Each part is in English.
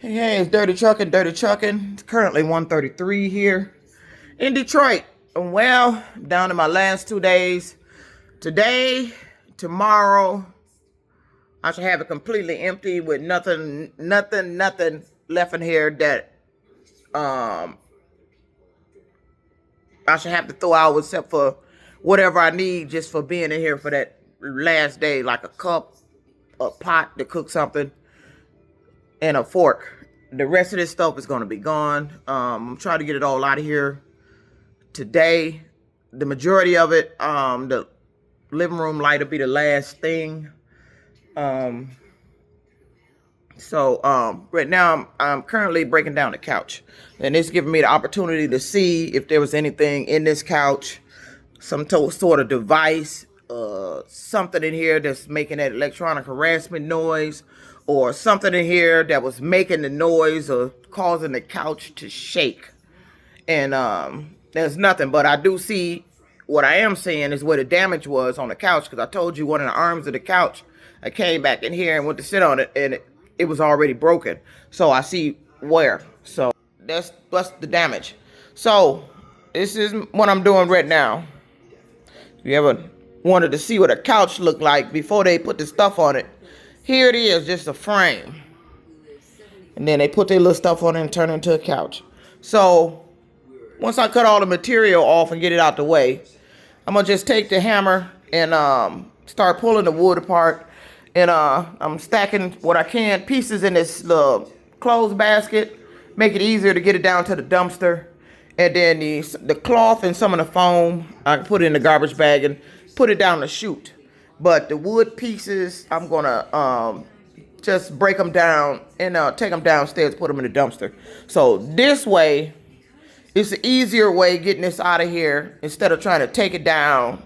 Hey, it's Dirty Trucking, Dirty Trucking. It's currently 1:33 here in Detroit. Well, down to my last 2 days. Today, tomorrow, I should have it completely empty with nothing left in here that um I should have to throw out except for whatever I need just for being in here for that last day, like a cup, a pot to cook something, and a fork. The rest of this stuff is going to be gone. I'm trying to get it all out of here today. The majority of it, the living room light will be the last thing. Right now I'm currently breaking down the couch, and it's giving me the opportunity to see if there was anything in this couch, some sort of device, something in here that's making that electronic harassment noise, or something in here that was making the noise or causing the couch to shake. And there's nothing, but I do see, what I am seeing is where the damage was on the couch, because I told you one of the arms of the couch, I came back in here and went to sit on it, and it was already broken. So I see where. So that's the damage. So this is what I'm doing right now. If you ever wanted to see what a couch looked like before they put the stuff on it, here it is, just a frame. And then they put their little stuff on it and turn it into a couch. So once I cut all the material off and get it out the way, I'm going to just take the hammer and start pulling the wood apart. And I'm stacking what I can, pieces in this little clothes basket, make it easier to get it down to the dumpster. And then the cloth and some of the foam, I can put it in the garbage bag and put it down the chute. But the wood pieces, I'm going to just break them down and take them downstairs, put them in the dumpster. So this way, it's an easier way getting this out of here instead of trying to take it down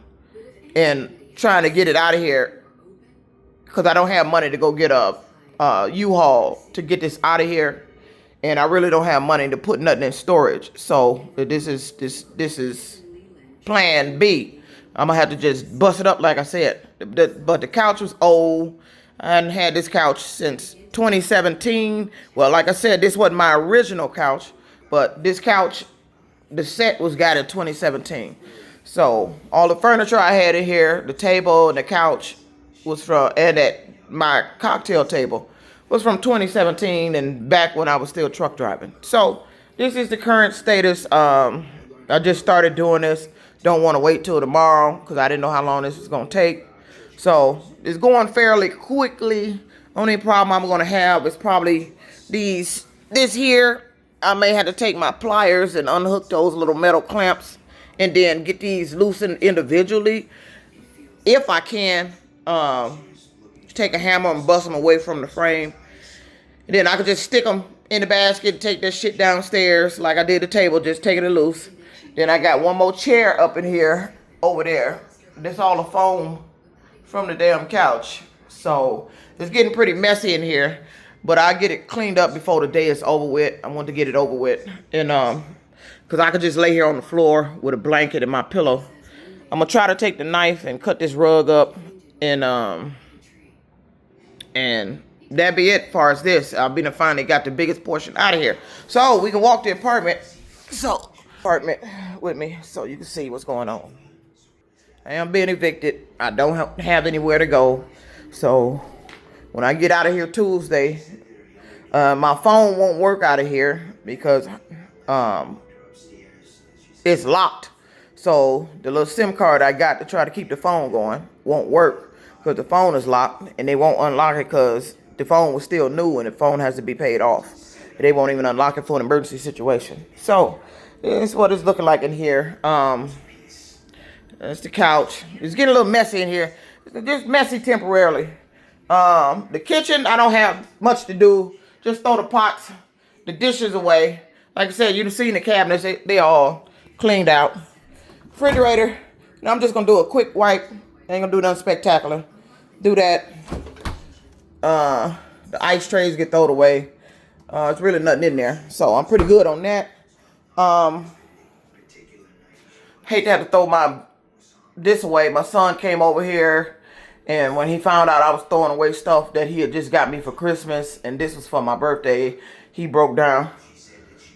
and trying to get it out of here, because I don't have money to go get a U-Haul to get this out of here, and I really don't have money to put nothing in storage. So this is plan B. I'm gonna have to just bust it up like I said. But the couch was old. I hadn't had this couch since 2017. Well, like I said, this wasn't my original couch, but this couch, the set was got in 2017. So all the furniture I had in here, the table and the couch, was from, and my cocktail table was from 2017 and back when I was still truck driving. So this is the current status. I just started doing this. Don't want to wait till tomorrow because I didn't know how long this was going to take. So it's going fairly quickly. Only problem I'm going to have is probably this here. I may have to take my pliers and unhook those little metal clamps and then get these loosened individually. If I can, take a hammer and bust them away from the frame. And then I could just stick them in the basket and take that shit downstairs like I did the table, just taking it loose. Then I got one more chair up in here, over there. This all the foam from the damn couch. So it's getting pretty messy in here, but I'll get it cleaned up before the day is over with. I want to get it over with. And because I could just lay here on the floor with a blanket and my pillow. I'm going to try to take the knife and cut this rug up. And that be it as far as this. I've been finally got the biggest portion out of here. So we can walk the apartment. Apartment with me so you can see what's going on. I am being evicted. I don't have anywhere to go. So when I get out of here Tuesday, my phone won't work out of here because it's locked. So the little SIM card I got to try to keep the phone going won't work because the phone is locked, and they won't unlock it because the phone was still new and the phone has to be paid off. They won't even unlock it for an emergency situation. So this is what it's looking like in here. That's the couch. It's getting a little messy in here. It's just messy temporarily. The kitchen, I don't have much to do. Just throw the pots, the dishes away. Like I said, you can see in the cabinets, they all cleaned out. Refrigerator, now I'm just gonna do a quick wipe. Ain't gonna do nothing spectacular. Do that. The ice trays get thrown away. It's really nothing in there, so I'm pretty good on that. Hate to have to throw this away. My son came over here, and when he found out I was throwing away stuff that he had just got me for Christmas, and this was for my birthday, he broke down.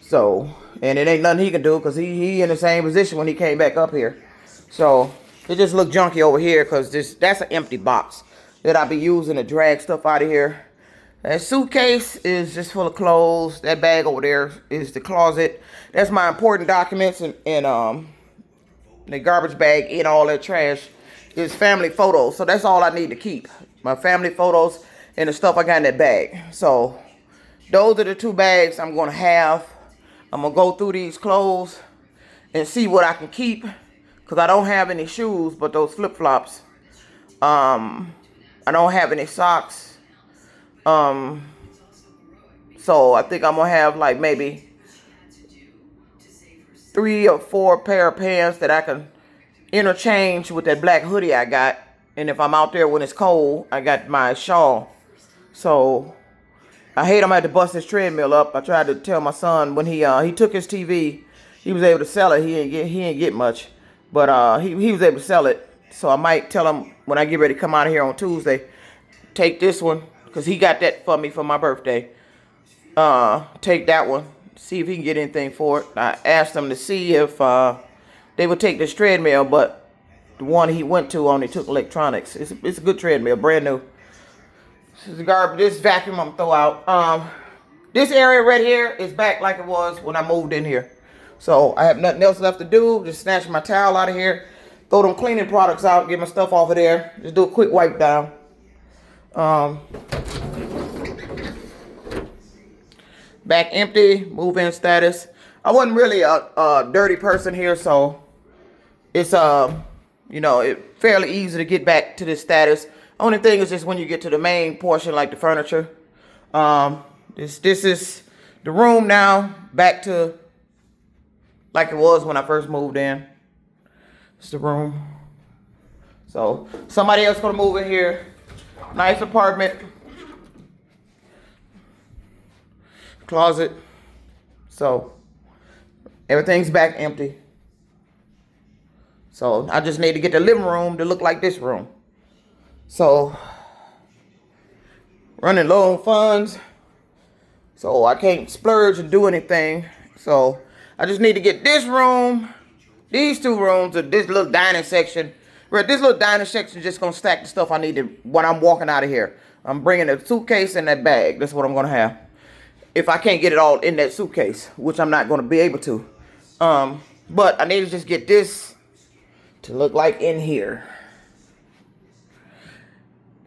So, and it ain't nothing he can do because he in the same position when he came back up here. So, it just look junky over here because that's an empty box that I be using to drag stuff out of here. That suitcase is just full of clothes. That bag over there is the closet. That's my important documents and the garbage bag in all that trash is family photos. So that's all I need to keep. My family photos and the stuff I got in that bag. So those are the two bags I'm going to have. I'm going to go through these clothes and see what I can keep. Because I don't have any shoes but those flip-flops. I don't have any socks. So I think I'm going to have like maybe 3 or 4 pair of pants that I can interchange with that black hoodie I got. And if I'm out there when it's cold, I got my shawl. So I hate I'm going to have to bust his treadmill up. I tried to tell my son when he took his TV, he was able to sell it. He ain't get much, but he was able to sell it. So I might tell him when I get ready to come out of here on Tuesday, take this one because he got that for me for my birthday. Take that one, see if he can get anything for it. I asked him to see if they would take this treadmill, but the one he went to only took electronics. It's a good treadmill, brand new. This is garbage. This vacuum I'm throw out. This area right here is back like it was when I moved in here. So I have nothing else left to do. Just snatch my towel out of here, throw them cleaning products out, get my stuff off of there. Just do a quick wipe down. Back empty, move-in status. I wasn't really a dirty person here, so it's you know, it fairly easy to get back to this status. Only thing is just when you get to the main portion, like the furniture. This is the room now, back to like it was when I first moved in. It's the room. So somebody else gonna move in here. Nice apartment. Closet. So everything's back empty. So I just need to get the living room to look like this room. So running low on funds. So I can't splurge and do anything. So I just need to get this room, these 2 rooms, and this little dining section. Right, this little dining section is just gonna stack the stuff I need to when I'm walking out of here. I'm bringing a suitcase and that bag. That's what I'm gonna have. If I can't get it all in that suitcase, which I'm not gonna be able to. But I need to just get this to look like in here.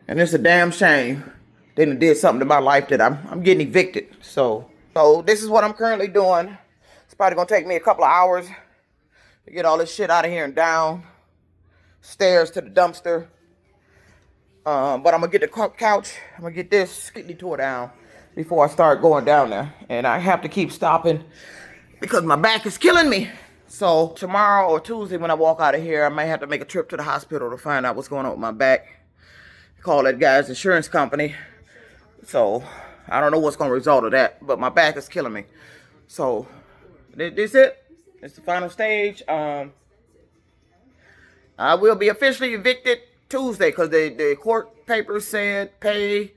And it's a damn shame they done did something to my life that I'm getting evicted. So this is what I'm currently doing. It's probably gonna take me a couple of hours to get all this shit out of here and down stairs to the dumpster. But I'm gonna get the couch. I'm gonna get this completely tore down before I start going down there. And I have to keep stopping because my back is killing me. So tomorrow or Tuesday when I walk out of here, I might have to make a trip to the hospital to find out what's going on with my back. Call that guy's insurance company. So I don't know what's gonna result of that, but my back is killing me. So this it. It's the final stage. I will be officially evicted Tuesday because the court papers said pay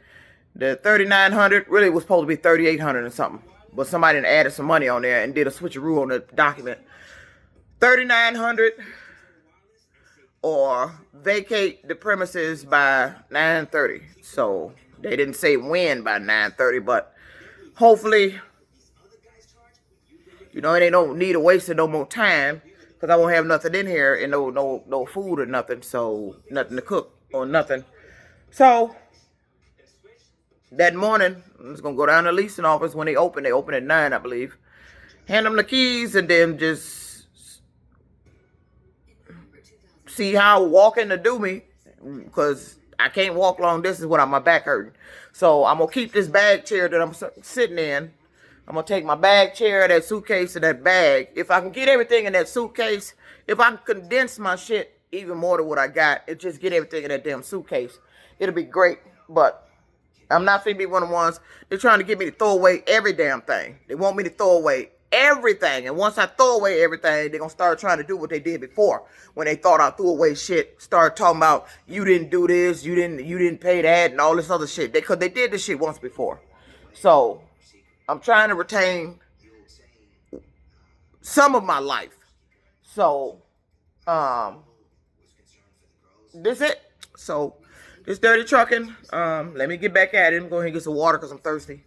the $3,900. Really, it was supposed to be $3,800 or something, but somebody added some money on there and did a switcheroo on the document. $3,900 or vacate the premises by 9:30. So they didn't say when by 9:30, but hopefully, you know, they don't need to waste no more time. Because I won't have nothing in here and no food or nothing. So, nothing to cook or nothing. So, that morning, I'm just going to go down to the leasing office when they open. They open at 9, I believe. Hand them the keys and then just see how walking to do me. Because I can't walk long distance without my back hurting. So, I'm going to keep this bag chair that I'm sitting in. I'm going to take my bag chair, that suitcase, and that bag. If I can get everything in that suitcase, if I can condense my shit even more than what I got, and just get everything in that damn suitcase, it'll be great. But I'm not going to be one of the ones. They're trying to get me to throw away every damn thing. They want me to throw away everything. And once I throw away everything, they're going to start trying to do what they did before. When they thought I threw away shit, start talking about, you didn't do this, you didn't pay that, and all this other shit. Because they did this shit once before. So I'm trying to retain some of my life. So, this it. So, this dirty trucking. Let me get back at it. I'm going to get some water because I'm thirsty.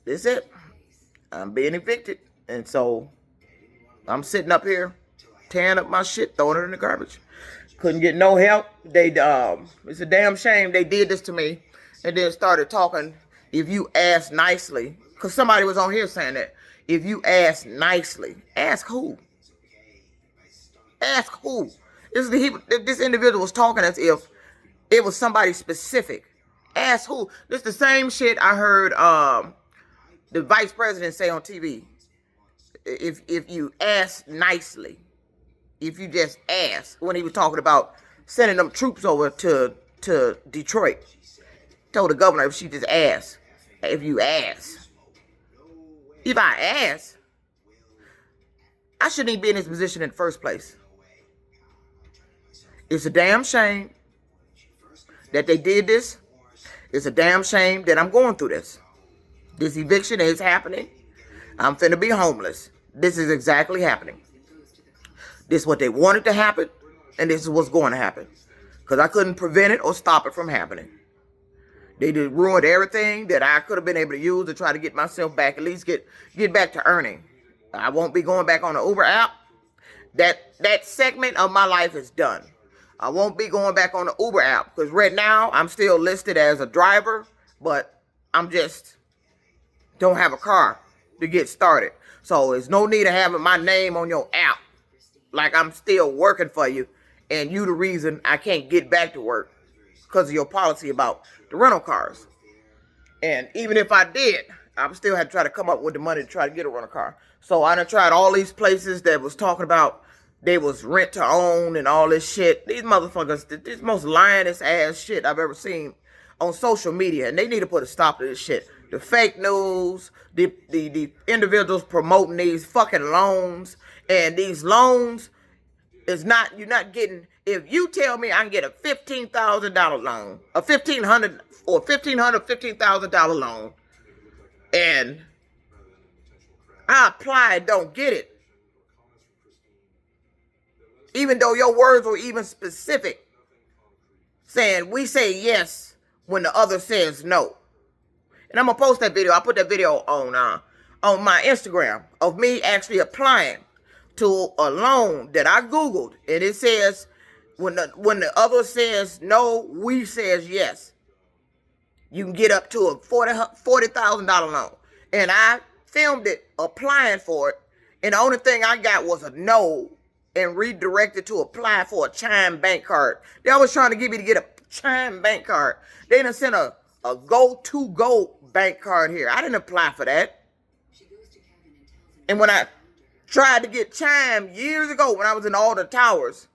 This it. I'm being evicted, and so I'm sitting up here, tearing up my shit, throwing it in the garbage. Couldn't get no help. It's a damn shame they did this to me, and then started talking. If you ask nicely, because somebody was on here saying that. If you ask nicely, ask who? Ask who? This individual was talking as if it was somebody specific. Ask who? This the same shit I heard the vice president say on TV. If you ask nicely, if you just ask, when he was talking about sending them troops over to Detroit, told the governor if she just asked, if you ask, if I ask, I shouldn't even be in this position in the first place. It's a damn shame that they did this. It's a damn shame that I'm going through this. This eviction is happening. I'm finna be homeless. This is exactly happening. This is what they wanted to happen, and this is what's going to happen. Because I couldn't prevent it or stop it from happening. They just ruined everything that I could have been able to use to try to get myself back, at least get back to earning. I won't be going back on the Uber app. That segment of my life is done. I won't be going back on the Uber app because right now I'm still listed as a driver, but I'm just don't have a car to get started. So there's no need of having my name on your app like I'm still working for you and you the reason I can't get back to work because of your policy about the rental cars. And even if I did, I still had to try to come up with the money to try to get a rental car. So I done tried all these places that was talking about they was rent to own and all this shit. These motherfuckers, this most lioness ass shit I've ever seen on social media. And they need to put a stop to this shit. The fake news, the individuals promoting these fucking loans. And these loans is not, you're not getting, if you tell me I can get a $15,000 loan, a $1,500 or $15,000 loan, and I apply and don't get it, even though your words were even specific, saying we say yes when the other says no. And I'm gonna post that video. I put that video on my Instagram of me actually applying to a loan that I Googled, and it says when the other says no, we says yes. You can get up to a $40,000 loan. And I filmed it applying for it, and the only thing I got was a no and redirected to apply for a Chime bank card. They always trying to get me to get a Chime bank card. They done sent a go bank card here. I didn't apply for that. And when I tried to get Chime years ago when I was in all the towers,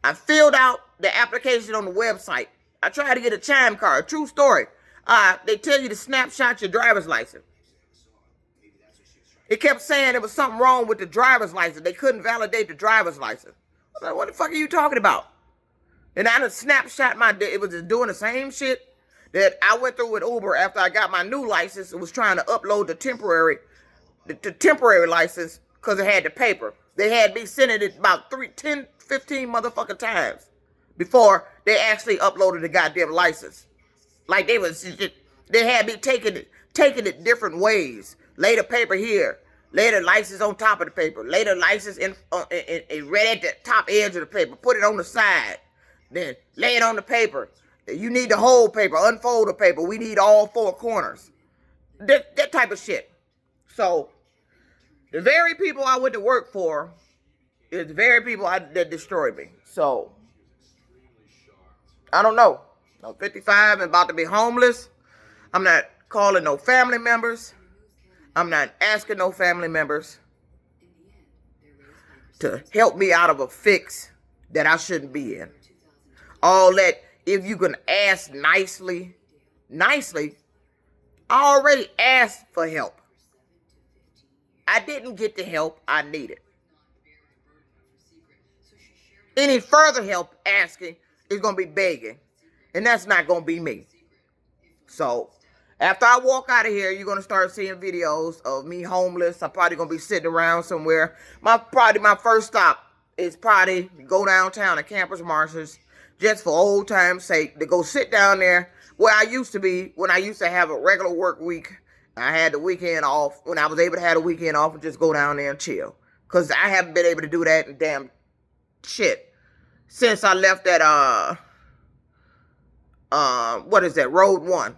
I filled out the application on the website. I tried to get a Chime card. True story. They tell you to snapshot your driver's license. It kept saying there was something wrong with the driver's license. They couldn't validate the driver's license. I was like, what the fuck are you talking about? And I just snapshot it was just doing the same shit that I went through with Uber after I got my new license. It was trying to upload the temporary license because it had the paper. They had me sending it about 10, 15 motherfucking times before they actually uploaded the goddamn license. Like they had me taking it different ways. Lay the paper here. Lay the license on top of the paper. Lay the license in right at the top edge of the paper. Put it on the side. Then lay it on the paper. You need the whole paper. Unfold the paper. We need all four corners. That type of shit. So, the very people I went to work for is the very people that destroyed me. So, I don't know. I'm 55 and about to be homeless. I'm not calling no family members. I'm not asking no family members to help me out of a fix that I shouldn't be in. All that, if you can ask nicely, I already asked for help. I didn't get the help I needed. Any further help asking is going to be begging. And that's not going to be me. So, After I walk out of here, you're going to start seeing videos of me homeless. I'm probably going to be sitting around somewhere. Probably my first stop is probably go downtown to Campus Martians just for old time's sake, to go sit down there where I used to be when I used to have a regular work week. I had the weekend off, when I was able to have the weekend off and just go down there and chill. Because I haven't been able to do that in damn shit since I left that, what is that, Road 1.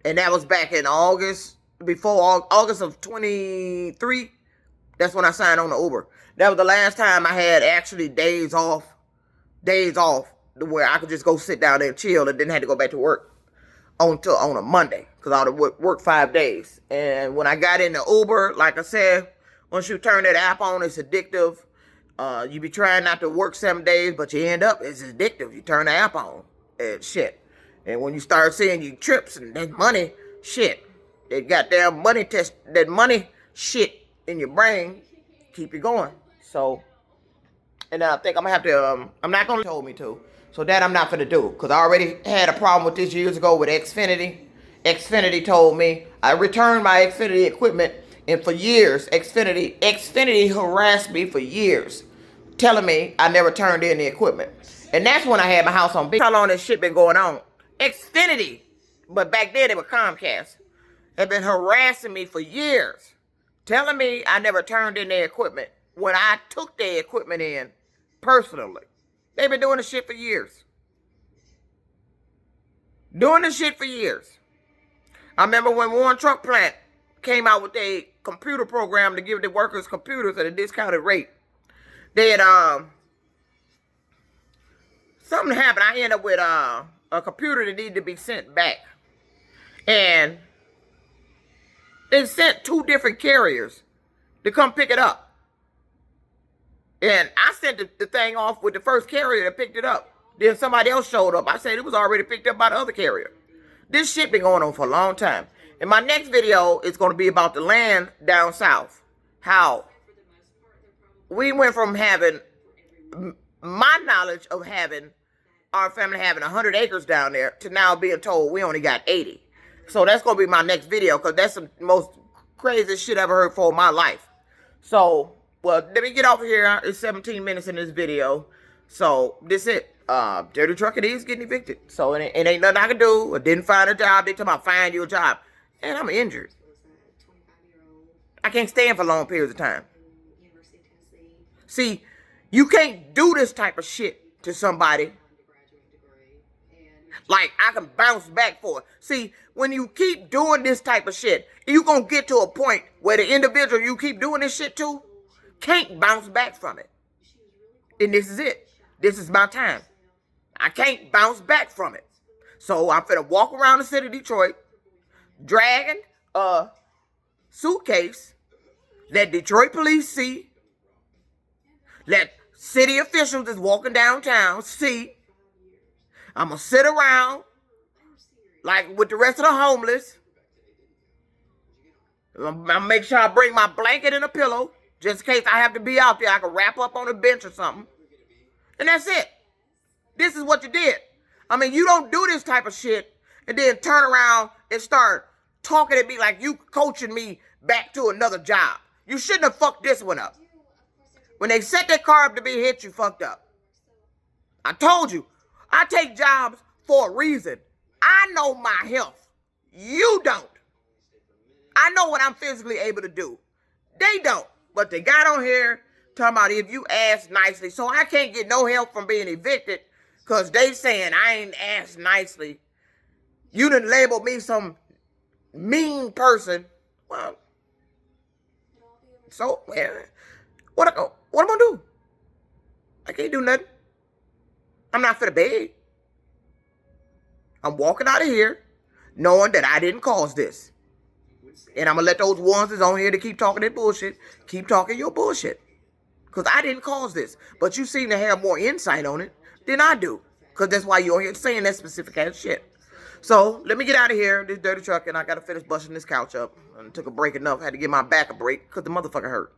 And that was back in August, before August of 23. That's when I signed on the Uber. That was the last time I had actually days off, where I could just go sit down there and chill and didn't have to go back to work on a Monday, because I would work 5 days. And when I got in the Uber, like I said, once you turn that app on, it's addictive. You be trying not to work 7 days, but you end up, it's addictive. You turn the app on and shit. And when you start seeing you trips and that money shit, that goddamn money test, that money shit in your brain, keep you going. So, and then I think I'm gonna have to, I'm not gonna told me to. So that I'm not gonna do, because I already had a problem with this years ago with Xfinity. Xfinity told me, I returned my Xfinity equipment, and for years, Xfinity harassed me for years, telling me I never turned in the equipment. And that's when I had my house on. How long this shit been going on? Xfinity, but back then it was Comcast, have been harassing me for years, telling me I never turned in their equipment when I took their equipment in personally. They've been doing this shit for years. Doing this shit for years. I remember when Warren Truck Plant came out with a computer program to give the workers computers at a discounted rate. They had, something happened. I ended up with, a computer that needed to be sent back. And they sent 2 different carriers to come pick it up. And I sent the thing off with the first carrier that picked it up. Then somebody else showed up. I said it was already picked up by the other carrier. This shit been going on for a long time. And my next video is going to be about the land down south. How we went from having, my knowledge of having, our family having 100 acres down there to now being told we only got 80. So that's going to be my next video, because that's the most craziest shit I ever heard for my life. So, well, let me get off of here. It's 17 minutes in this video. So, this is it. Dirty Trucker is getting evicted. So, it ain't nothing I can do. I didn't find a job. They tell me I'll find you a job. And I'm injured. I can't stand for long periods of time. See, you can't do this type of shit to somebody like I can bounce back for it. See, when you keep doing this type of shit, you're going to get to a point where the individual you keep doing this shit to can't bounce back from it. And this is it. This is my time. I can't bounce back from it. So I'm finna walk around the city of Detroit, dragging a suitcase, let Detroit police see, let city officials that's walking downtown see. I'm going to sit around like with the rest of the homeless. I'll make sure I bring my blanket and a pillow just in case I have to be out there. I can wrap up on a bench or something. And that's it. This is what you did. I mean, you don't do this type of shit and then turn around and start talking to me like you coaching me back to another job. You shouldn't have fucked this one up. When they set that car up to be hit, you fucked up. I told you. I take jobs for a reason. I know my health. You don't. I know what I'm physically able to do. They don't. But they got on here talking about if you ask nicely. So I can't get no help from being evicted because they saying I ain't asked nicely. You done labeled me some mean person. Well, so what am I gonna do? I can't do nothing. I'm not finna beg. I'm walking out of here knowing that I didn't cause this. And I'm going to let those ones that's on here to keep talking their bullshit, keep talking your bullshit. Because I didn't cause this. But you seem to have more insight on it than I do. Because that's why you're on here saying that specific ass shit. So, let me get out of here, this dirty truck, and I got to finish busting this couch up. I took a break enough. I had to give my back a break because the motherfucker hurt.